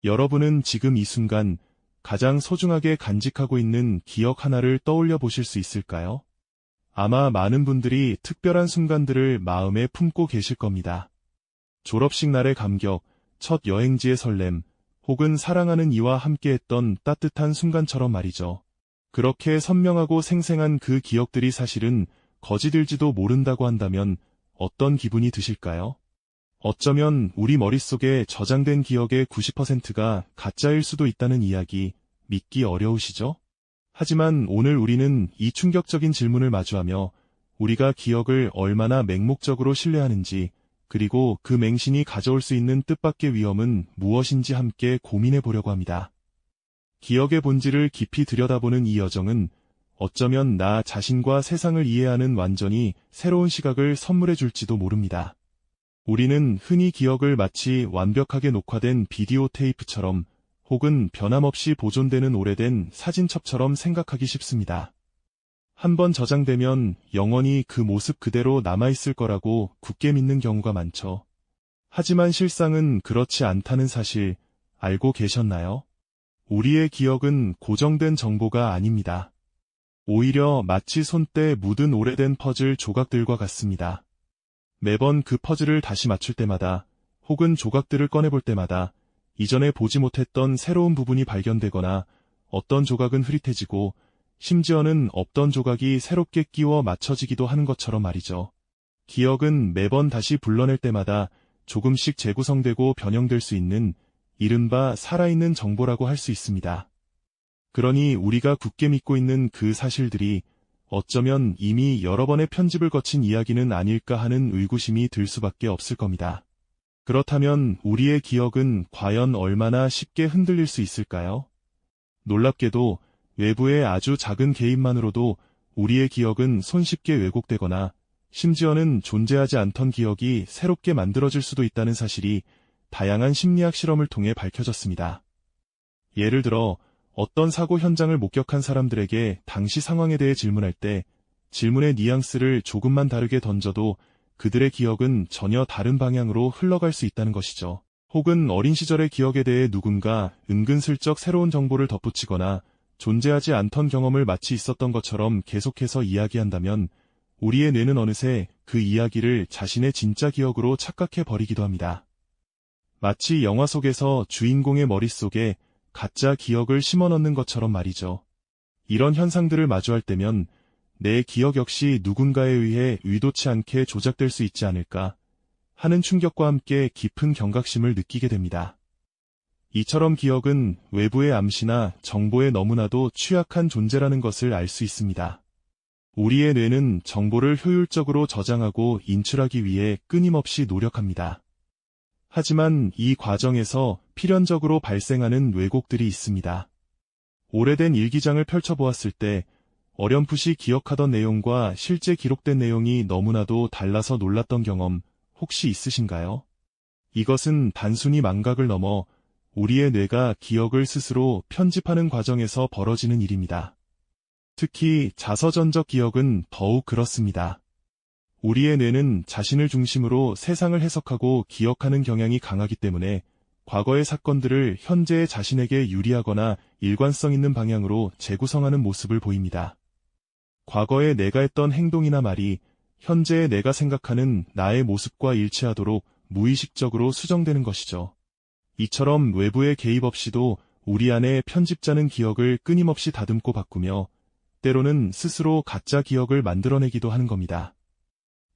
여러분은 지금 이 순간 가장 소중하게 간직하고 있는 기억 하나를 떠올려 보실 수 있을까요? 아마 많은 분들이 특별한 순간들을 마음에 품고 계실 겁니다. 졸업식 날의 감격, 첫 여행지의 설렘, 혹은 사랑하는 이와 함께했던 따뜻한 순간처럼 말이죠. 그렇게 선명하고 생생한 그 기억들이 사실은 거지들지도 모른다고 한다면 어떤 기분이 드실까요? 어쩌면 우리 머릿속에 저장된 기억의 90%가 가짜일 수도 있다는 이야기 믿기 어려우시죠? 하지만 오늘 우리는 이 충격적인 질문을 마주하며 우리가 기억을 얼마나 맹목적으로 신뢰하는지, 그리고 그 맹신이 가져올 수 있는 뜻밖의 위험은 무엇인지 함께 고민해 보려고 합니다. 기억의 본질을 깊이 들여다보는 이 여정은 어쩌면 나 자신과 세상을 이해하는 완전히 새로운 시각을 선물해 줄지도 모릅니다. 우리는 흔히 기억을 마치 완벽하게 녹화된 비디오 테이프처럼 혹은 변함없이 보존되는 오래된 사진첩처럼 생각하기 쉽습니다. 한번 저장되면 영원히 그 모습 그대로 남아있을 거라고 굳게 믿는 경우가 많죠. 하지만 실상은 그렇지 않다는 사실 알고 계셨나요? 우리의 기억은 고정된 정보가 아닙니다. 오히려 마치 손때 묻은 오래된 퍼즐 조각들과 같습니다. 매번 그 퍼즐을 다시 맞출 때마다 혹은 조각들을 꺼내볼 때마다 이전에 보지 못했던 새로운 부분이 발견되거나 어떤 조각은 흐릿해지고 심지어는 없던 조각이 새롭게 끼워 맞춰지기도 하는 것처럼 말이죠. 기억은 매번 다시 불러낼 때마다 조금씩 재구성되고 변형될 수 있는 이른바 살아있는 정보라고 할 수 있습니다. 그러니 우리가 굳게 믿고 있는 그 사실들이 어쩌면 이미 여러 번의 편집을 거친 이야기는 아닐까 하는 의구심이 들 수밖에 없을 겁니다. 그렇다면 우리의 기억은 과연 얼마나 쉽게 흔들릴 수 있을까요? 놀랍게도 외부의 아주 작은 개입만으로도 우리의 기억은 손쉽게 왜곡되거나 심지어는 존재하지 않던 기억이 새롭게 만들어질 수도 있다는 사실이 다양한 심리학 실험을 통해 밝혀졌습니다. 예를 들어 어떤 사고 현장을 목격한 사람들에게 당시 상황에 대해 질문할 때 질문의 뉘앙스를 조금만 다르게 던져도 그들의 기억은 전혀 다른 방향으로 흘러갈 수 있다는 것이죠. 혹은 어린 시절의 기억에 대해 누군가 은근슬쩍 새로운 정보를 덧붙이거나 존재하지 않던 경험을 마치 있었던 것처럼 계속해서 이야기한다면 우리의 뇌는 어느새 그 이야기를 자신의 진짜 기억으로 착각해 버리기도 합니다. 마치 영화 속에서 주인공의 머릿속에 가짜 기억을 심어넣는 것처럼 말이죠. 이런 현상들을 마주할 때면 내 기억 역시 누군가에 의해 의도치 않게 조작될 수 있지 않을까 하는 충격과 함께 깊은 경각심을 느끼게 됩니다. 이처럼 기억은 외부의 암시나 정보에 너무나도 취약한 존재라는 것을 알 수 있습니다. 우리의 뇌는 정보를 효율적으로 저장하고 인출하기 위해 끊임없이 노력합니다. 하지만 이 과정에서 필연적으로 발생하는 왜곡들이 있습니다. 오래된 일기장을 펼쳐보았을 때 어렴풋이 기억하던 내용과 실제 기록된 내용이 너무나도 달라서 놀랐던 경험 혹시 있으신가요? 이것은 단순히 망각을 넘어 우리의 뇌가 기억을 스스로 편집하는 과정에서 벌어지는 일입니다. 특히 자서전적 기억은 더욱 그렇습니다. 우리의 뇌는 자신을 중심으로 세상을 해석하고 기억하는 경향이 강하기 때문에 과거의 사건들을 현재의 자신에게 유리하거나 일관성 있는 방향으로 재구성하는 모습을 보입니다. 과거에 내가 했던 행동이나 말이 현재의 내가 생각하는 나의 모습과 일치하도록 무의식적으로 수정되는 것이죠. 이처럼 외부의 개입 없이도 우리 안에 편집자는 기억을 끊임없이 다듬고 바꾸며 때로는 스스로 가짜 기억을 만들어내기도 하는 겁니다.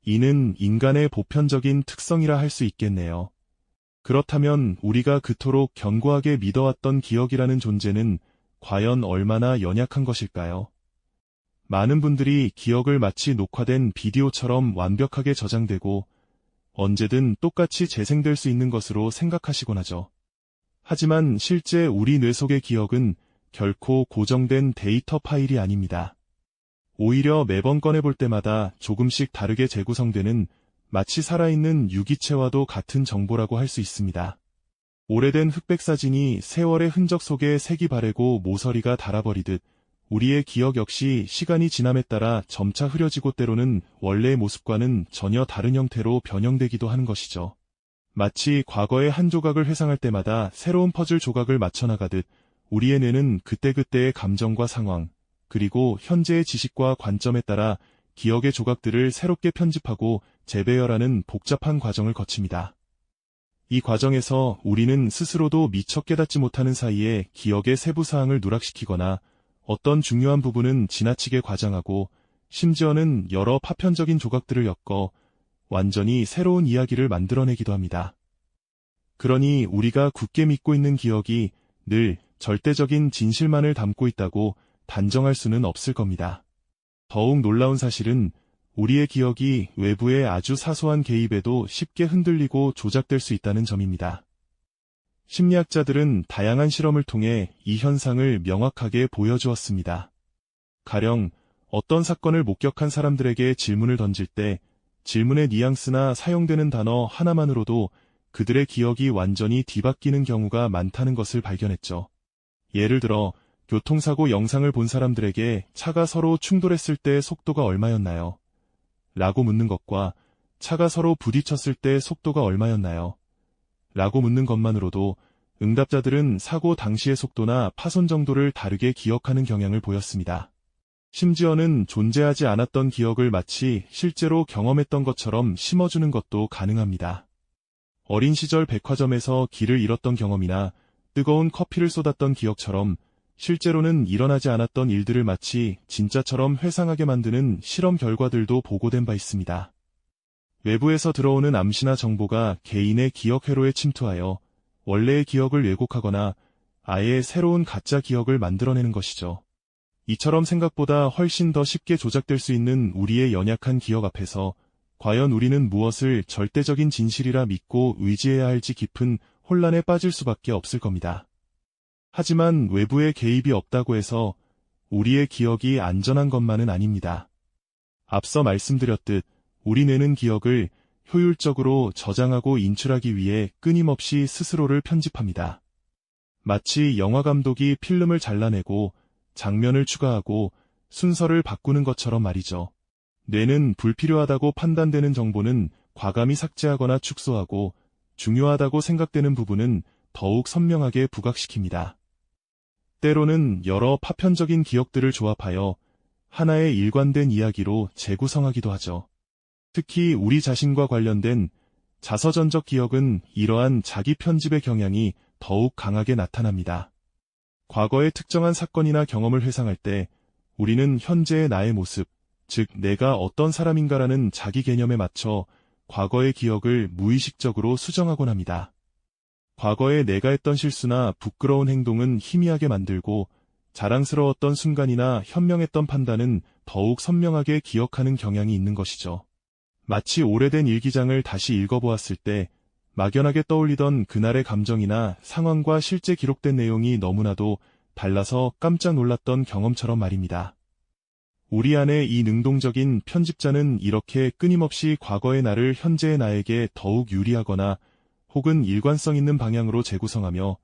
이는 인간의 보편적인 특성이라 할 수 있겠네요. 그렇다면 우리가 그토록 견고하게 믿어왔던 기억이라는 존재는 과연 얼마나 연약한 것일까요? 많은 분들이 기억을 마치 녹화된 비디오처럼 완벽하게 저장되고 언제든 똑같이 재생될 수 있는 것으로 생각하시곤 하죠. 하지만 실제 우리 뇌 속의 기억은 결코 고정된 데이터 파일이 아닙니다. 오히려 매번 꺼내볼 때마다 조금씩 다르게 재구성되는 마치 살아있는 유기체와도 같은 정보라고 할 수 있습니다. 오래된 흑백 사진이 세월의 흔적 속에 색이 바래고 모서리가 닳아버리듯 우리의 기억 역시 시간이 지남에 따라 점차 흐려지고 때로는 원래의 모습과는 전혀 다른 형태로 변형되기도 하는 것이죠. 마치 과거의 한 조각을 회상할 때마다 새로운 퍼즐 조각을 맞춰나가듯 우리의 뇌는 그때그때의 감정과 상황, 그리고 현재의 지식과 관점에 따라 기억의 조각들을 새롭게 편집하고 재배열하는 복잡한 과정을 거칩니다. 이 과정에서 우리는 스스로도 미처 깨닫지 못하는 사이에 기억의 세부 사항을 누락시키거나 어떤 중요한 부분은 지나치게 과장하고 심지어는 여러 파편적인 조각들을 엮어 완전히 새로운 이야기를 만들어내기도 합니다. 그러니 우리가 굳게 믿고 있는 기억이 늘 절대적인 진실만을 담고 있다고 단정할 수는 없을 겁니다. 더욱 놀라운 사실은 우리의 기억이 외부의 아주 사소한 개입에도 쉽게 흔들리고 조작될 수 있다는 점입니다. 심리학자들은 다양한 실험을 통해 이 현상을 명확하게 보여주었습니다. 가령 어떤 사건을 목격한 사람들에게 질문을 던질 때 질문의 뉘앙스나 사용되는 단어 하나만으로도 그들의 기억이 완전히 뒤바뀌는 경우가 많다는 것을 발견했죠. 예를 들어 교통사고 영상을 본 사람들에게 차가 서로 충돌했을 때 속도가 얼마였나요? 라고 묻는 것과 차가 서로 부딪혔을 때 속도가 얼마였나요? 라고 묻는 것만으로도 응답자들은 사고 당시의 속도나 파손 정도를 다르게 기억하는 경향을 보였습니다. 심지어는 존재하지 않았던 기억을 마치 실제로 경험했던 것처럼 심어주는 것도 가능합니다. 어린 시절 백화점에서 길을 잃었던 경험이나 뜨거운 커피를 쏟았던 기억처럼 실제로는 일어나지 않았던 일들을 마치 진짜처럼 회상하게 만드는 실험 결과들도 보고된 바 있습니다. 외부에서 들어오는 암시나 정보가 개인의 기억 회로에 침투하여 원래의 기억을 왜곡하거나 아예 새로운 가짜 기억을 만들어내는 것이죠. 이처럼 생각보다 훨씬 더 쉽게 조작될 수 있는 우리의 연약한 기억 앞에서 과연 우리는 무엇을 절대적인 진실이라 믿고 의지해야 할지 깊은 혼란에 빠질 수밖에 없을 겁니다. 하지만 외부의 개입이 없다고 해서 우리의 기억이 안전한 것만은 아닙니다. 앞서 말씀드렸듯 우리 뇌는 기억을 효율적으로 저장하고 인출하기 위해 끊임없이 스스로를 편집합니다. 마치 영화 감독이 필름을 잘라내고 장면을 추가하고 순서를 바꾸는 것처럼 말이죠. 뇌는 불필요하다고 판단되는 정보는 과감히 삭제하거나 축소하고 중요하다고 생각되는 부분은 더욱 선명하게 부각시킵니다. 때로는 여러 파편적인 기억들을 조합하여 하나의 일관된 이야기로 재구성하기도 하죠. 특히 우리 자신과 관련된 자서전적 기억은 이러한 자기 편집의 경향이 더욱 강하게 나타납니다. 과거의 특정한 사건이나 경험을 회상할 때 우리는 현재의 나의 모습, 즉 내가 어떤 사람인가라는 자기 개념에 맞춰 과거의 기억을 무의식적으로 수정하곤 합니다. 과거에 내가 했던 실수나 부끄러운 행동은 희미하게 만들고 자랑스러웠던 순간이나 현명했던 판단은 더욱 선명하게 기억하는 경향이 있는 것이죠. 마치 오래된 일기장을 다시 읽어보았을 때 막연하게 떠올리던 그날의 감정이나 상황과 실제 기록된 내용이 너무나도 달라서 깜짝 놀랐던 경험처럼 말입니다. 우리 안의 이 능동적인 편집자는 이렇게 끊임없이 과거의 나를 현재의 나에게 더욱 유리하거나 혹은 일관성 있는 방향으로 재구성하며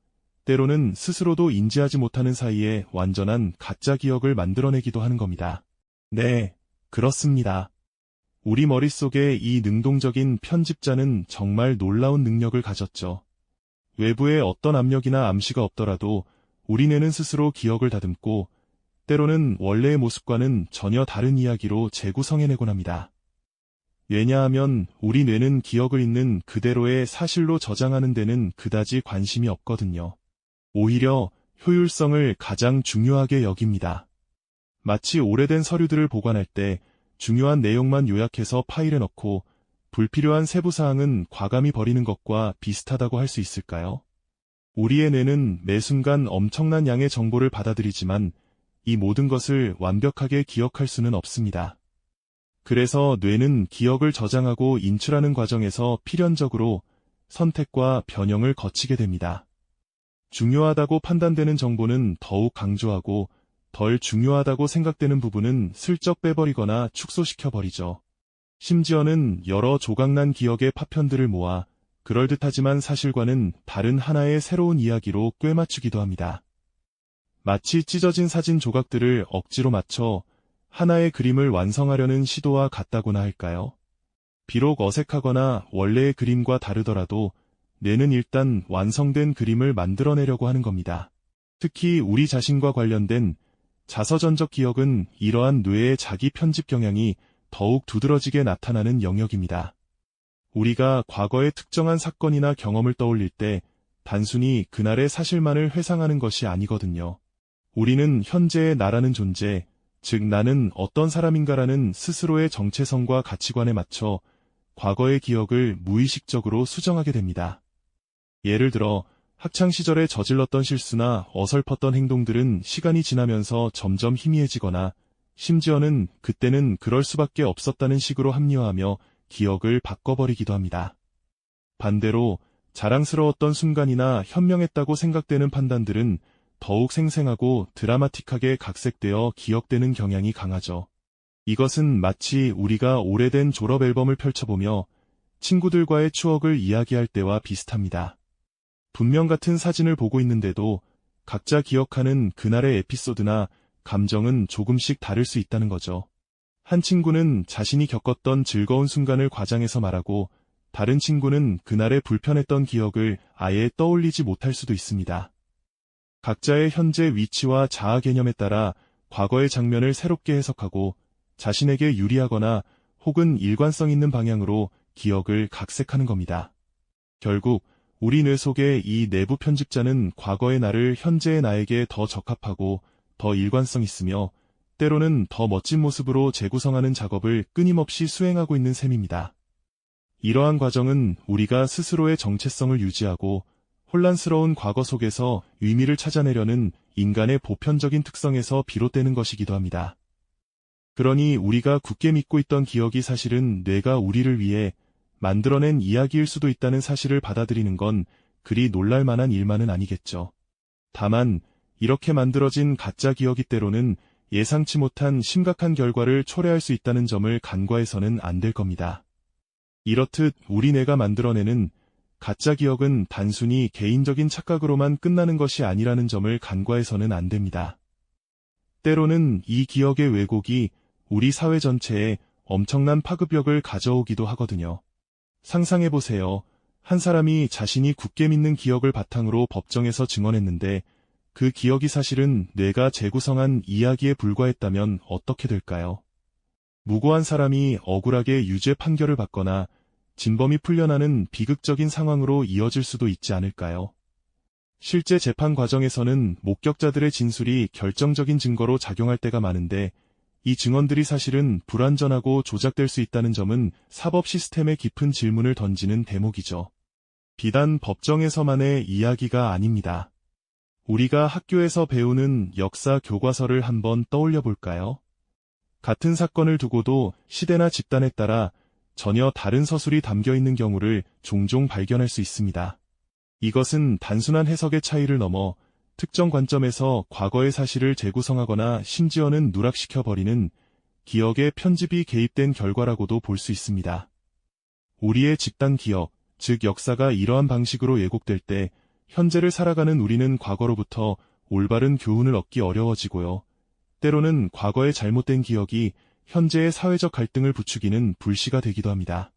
때로는 스스로도 인지하지 못하는 사이에 완전한 가짜 기억을 만들어내기도 하는 겁니다. 네, 그렇습니다. 우리 머릿속의 이 능동적인 편집자는 정말 놀라운 능력을 가졌죠. 외부에 어떤 압력이나 암시가 없더라도 우리 뇌는 스스로 기억을 다듬고 때로는 원래의 모습과는 전혀 다른 이야기로 재구성해내곤 합니다. 왜냐하면 우리 뇌는 기억을 있는 그대로의 사실로 저장하는 데는 그다지 관심이 없거든요. 오히려 효율성을 가장 중요하게 여깁니다. 마치 오래된 서류들을 보관할 때 중요한 내용만 요약해서 파일에 넣고 불필요한 세부사항은 과감히 버리는 것과 비슷하다고 할 수 있을까요? 우리의 뇌는 매 순간 엄청난 양의 정보를 받아들이지만 이 모든 것을 완벽하게 기억할 수는 없습니다. 그래서 뇌는 기억을 저장하고 인출하는 과정에서 필연적으로 선택과 변형을 거치게 됩니다. 중요하다고 판단되는 정보는 더욱 강조하고 덜 중요하다고 생각되는 부분은 슬쩍 빼버리거나 축소시켜버리죠. 심지어는 여러 조각난 기억의 파편들을 모아 그럴듯하지만 사실과는 다른 하나의 새로운 이야기로 꿰맞추기도 합니다. 마치 찢어진 사진 조각들을 억지로 맞춰 하나의 그림을 완성하려는 시도와 같다고나 할까요? 비록 어색하거나 원래의 그림과 다르더라도 뇌는 일단 완성된 그림을 만들어내려고 하는 겁니다. 특히 우리 자신과 관련된 자서전적 기억은 이러한 뇌의 자기 편집 경향이 더욱 두드러지게 나타나는 영역입니다. 우리가 과거의 특정한 사건이나 경험을 떠올릴 때 단순히 그날의 사실만을 회상하는 것이 아니거든요. 우리는 현재의 나라는 존재, 즉 나는 어떤 사람인가라는 스스로의 정체성과 가치관에 맞춰 과거의 기억을 무의식적으로 수정하게 됩니다. 예를 들어 학창시절에 저질렀던 실수나 어설펐던 행동들은 시간이 지나면서 점점 희미해지거나 심지어는 그때는 그럴 수밖에 없었다는 식으로 합리화하며 기억을 바꿔버리기도 합니다. 반대로 자랑스러웠던 순간이나 현명했다고 생각되는 판단들은 더욱 생생하고 드라마틱하게 각색되어 기억되는 경향이 강하죠. 이것은 마치 우리가 오래된 졸업 앨범을 펼쳐보며 친구들과의 추억을 이야기할 때와 비슷합니다. 분명 같은 사진을 보고 있는데도 각자 기억하는 그날의 에피소드나 감정은 조금씩 다를 수 있다는 거죠. 한 친구는 자신이 겪었던 즐거운 순간을 과장해서 말하고 다른 친구는 그날의 불편했던 기억을 아예 떠올리지 못할 수도 있습니다. 각자의 현재 위치와 자아 개념에 따라 과거의 장면을 새롭게 해석하고 자신에게 유리하거나 혹은 일관성 있는 방향으로 기억을 각색하는 겁니다. 결국 우리 뇌 속의 이 내부 편집자는 과거의 나를 현재의 나에게 더 적합하고 더 일관성 있으며 때로는 더 멋진 모습으로 재구성하는 작업을 끊임없이 수행하고 있는 셈입니다. 이러한 과정은 우리가 스스로의 정체성을 유지하고 혼란스러운 과거 속에서 의미를 찾아내려는 인간의 보편적인 특성에서 비롯되는 것이기도 합니다. 그러니 우리가 굳게 믿고 있던 기억이 사실은 뇌가 우리를 위해 만들어낸 이야기일 수도 있다는 사실을 받아들이는 건 그리 놀랄만한 일만은 아니겠죠. 다만 이렇게 만들어진 가짜 기억이 때로는 예상치 못한 심각한 결과를 초래할 수 있다는 점을 간과해서는 안 될 겁니다. 이렇듯 우리 뇌가 만들어내는 가짜 기억은 단순히 개인적인 착각으로만 끝나는 것이 아니라는 점을 간과해서는 안 됩니다. 때로는 이 기억의 왜곡이 우리 사회 전체에 엄청난 파급력을 가져오기도 하거든요. 상상해보세요. 한 사람이 자신이 굳게 믿는 기억을 바탕으로 법정에서 증언했는데 그 기억이 사실은 뇌가 재구성한 이야기에 불과했다면 어떻게 될까요? 무고한 사람이 억울하게 유죄 판결을 받거나 진범이 풀려나는 비극적인 상황으로 이어질 수도 있지 않을까요? 실제 재판 과정에서는 목격자들의 진술이 결정적인 증거로 작용할 때가 많은데 이 증언들이 사실은 불완전하고 조작될 수 있다는 점은 사법 시스템에 깊은 질문을 던지는 대목이죠. 비단 법정에서만의 이야기가 아닙니다. 우리가 학교에서 배우는 역사 교과서를 한번 떠올려 볼까요? 같은 사건을 두고도 시대나 집단에 따라 전혀 다른 서술이 담겨 있는 경우를 종종 발견할 수 있습니다. 이것은 단순한 해석의 차이를 넘어 특정 관점에서 과거의 사실을 재구성하거나 심지어는 누락시켜버리는 기억의 편집이 개입된 결과라고도 볼 수 있습니다. 우리의 집단 기억, 즉 역사가 이러한 방식으로 왜곡될 때 현재를 살아가는 우리는 과거로부터 올바른 교훈을 얻기 어려워지고요. 때로는 과거의 잘못된 기억이 현재의 사회적 갈등을 부추기는 불씨가 되기도 합니다.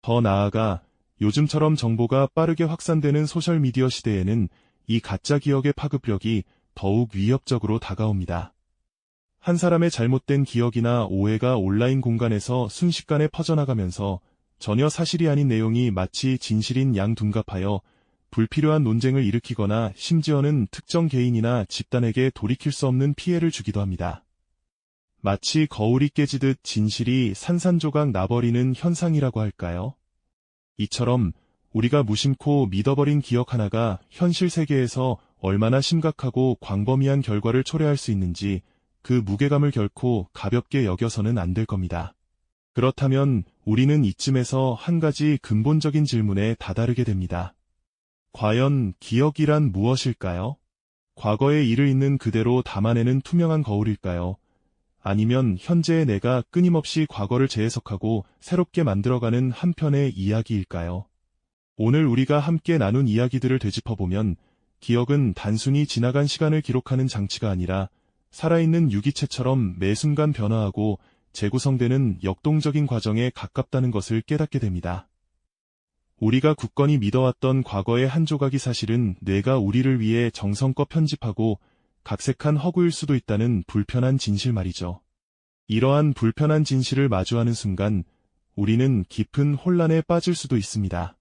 더 나아가 요즘처럼 정보가 빠르게 확산되는 소셜미디어 시대에는 이 가짜 기억의 파급력이 더욱 위협적으로 다가옵니다. 한 사람의 잘못된 기억이나 오해가 온라인 공간에서 순식간에 퍼져나가면서 전혀 사실이 아닌 내용이 마치 진실인 양 둔갑하여 불필요한 논쟁을 일으키거나 심지어는 특정 개인이나 집단에게 돌이킬 수 없는 피해를 주기도 합니다. 마치 거울이 깨지듯 진실이 산산조각 나버리는 현상이라고 할까요? 이처럼 우리가 무심코 믿어버린 기억 하나가 현실 세계에서 얼마나 심각하고 광범위한 결과를 초래할 수 있는지 그 무게감을 결코 가볍게 여겨서는 안 될 겁니다. 그렇다면 우리는 이쯤에서 한 가지 근본적인 질문에 다다르게 됩니다. 과연 기억이란 무엇일까요? 과거의 일을 있는 그대로 담아내는 투명한 거울일까요? 아니면 현재의 내가 끊임없이 과거를 재해석하고 새롭게 만들어가는 한편의 이야기일까요? 오늘 우리가 함께 나눈 이야기들을 되짚어보면 기억은 단순히 지나간 시간을 기록하는 장치가 아니라 살아있는 유기체처럼 매 순간 변화하고 재구성되는 역동적인 과정에 가깝다는 것을 깨닫게 됩니다. 우리가 굳건히 믿어왔던 과거의 한 조각이 사실은 뇌가 우리를 위해 정성껏 편집하고 각색한 허구일 수도 있다는 불편한 진실 말이죠. 이러한 불편한 진실을 마주하는 순간 우리는 깊은 혼란에 빠질 수도 있습니다.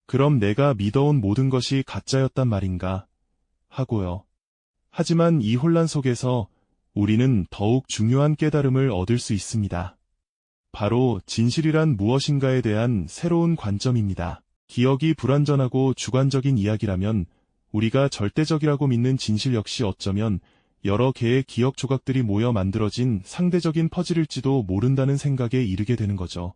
그럼 내가 믿어온 모든 것이 가짜였단 말인가? 하고요. 하지만 이 혼란 속에서 우리는 더욱 중요한 깨달음을 얻을 수 있습니다. 바로 진실이란 무엇인가에 대한 새로운 관점입니다. 기억이 불완전하고 주관적인 이야기라면 우리가 절대적이라고 믿는 진실 역시 어쩌면 여러 개의 기억 조각들이 모여 만들어진 상대적인 퍼즐일지도 모른다는 생각에 이르게 되는 거죠.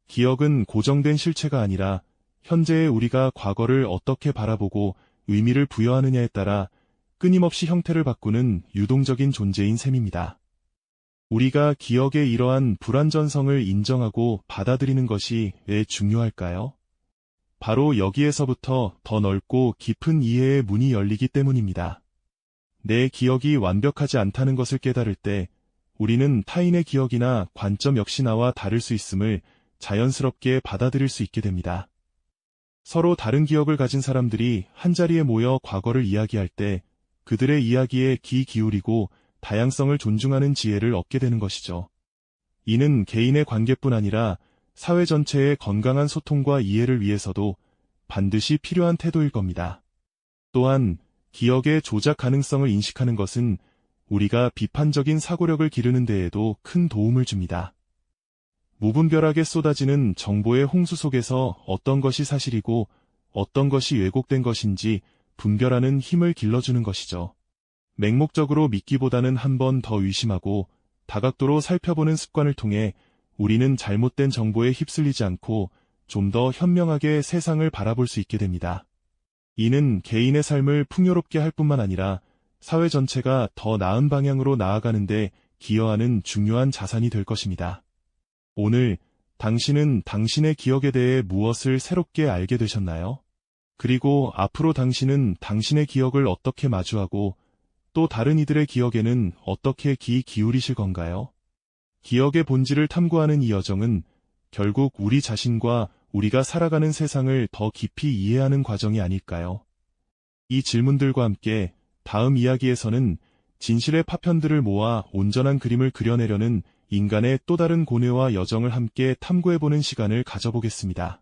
기억은 고정된 실체가 아니라 현재의 우리가 과거를 어떻게 바라보고 의미를 부여하느냐에 따라 끊임없이 형태를 바꾸는 유동적인 존재인 셈입니다. 우리가 기억의 이러한 불완전성을 인정하고 받아들이는 것이 왜 중요할까요? 바로 여기에서부터 더 넓고 깊은 이해의 문이 열리기 때문입니다. 내 기억이 완벽하지 않다는 것을 깨달을 때 우리는 타인의 기억이나 관점 역시 나와 다를 수 있음을 자연스럽게 받아들일 수 있게 됩니다. 서로 다른 기억을 가진 사람들이 한자리에 모여 과거를 이야기할 때 그들의 이야기에 귀 기울이고 다양성을 존중하는 지혜를 얻게 되는 것이죠. 이는 개인의 관계뿐 아니라 사회 전체의 건강한 소통과 이해를 위해서도 반드시 필요한 태도일 겁니다. 또한 기억의 조작 가능성을 인식하는 것은 우리가 비판적인 사고력을 기르는 데에도 큰 도움을 줍니다. 무분별하게 쏟아지는 정보의 홍수 속에서 어떤 것이 사실이고 어떤 것이 왜곡된 것인지 분별하는 힘을 길러주는 것이죠. 맹목적으로 믿기보다는 한 번 더 의심하고 다각도로 살펴보는 습관을 통해 우리는 잘못된 정보에 휩쓸리지 않고 좀 더 현명하게 세상을 바라볼 수 있게 됩니다. 이는 개인의 삶을 풍요롭게 할 뿐만 아니라 사회 전체가 더 나은 방향으로 나아가는데 기여하는 중요한 자산이 될 것입니다. 오늘 당신은 당신의 기억에 대해 무엇을 새롭게 알게 되셨나요? 그리고 앞으로 당신은 당신의 기억을 어떻게 마주하고 또 다른 이들의 기억에는 어떻게 귀 기울이실 건가요? 기억의 본질을 탐구하는 이 여정은 결국 우리 자신과 우리가 살아가는 세상을 더 깊이 이해하는 과정이 아닐까요? 이 질문들과 함께 다음 이야기에서는 진실의 파편들을 모아 온전한 그림을 그려내려는 인간의 또 다른 고뇌와 여정을 함께 탐구해보는 시간을 가져보겠습니다.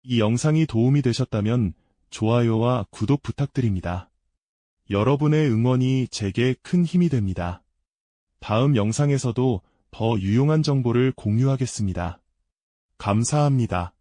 이 영상이 도움이 되셨다면 좋아요와 구독 부탁드립니다. 여러분의 응원이 제게 큰 힘이 됩니다. 다음 영상에서도 더 유용한 정보를 공유하겠습니다. 감사합니다.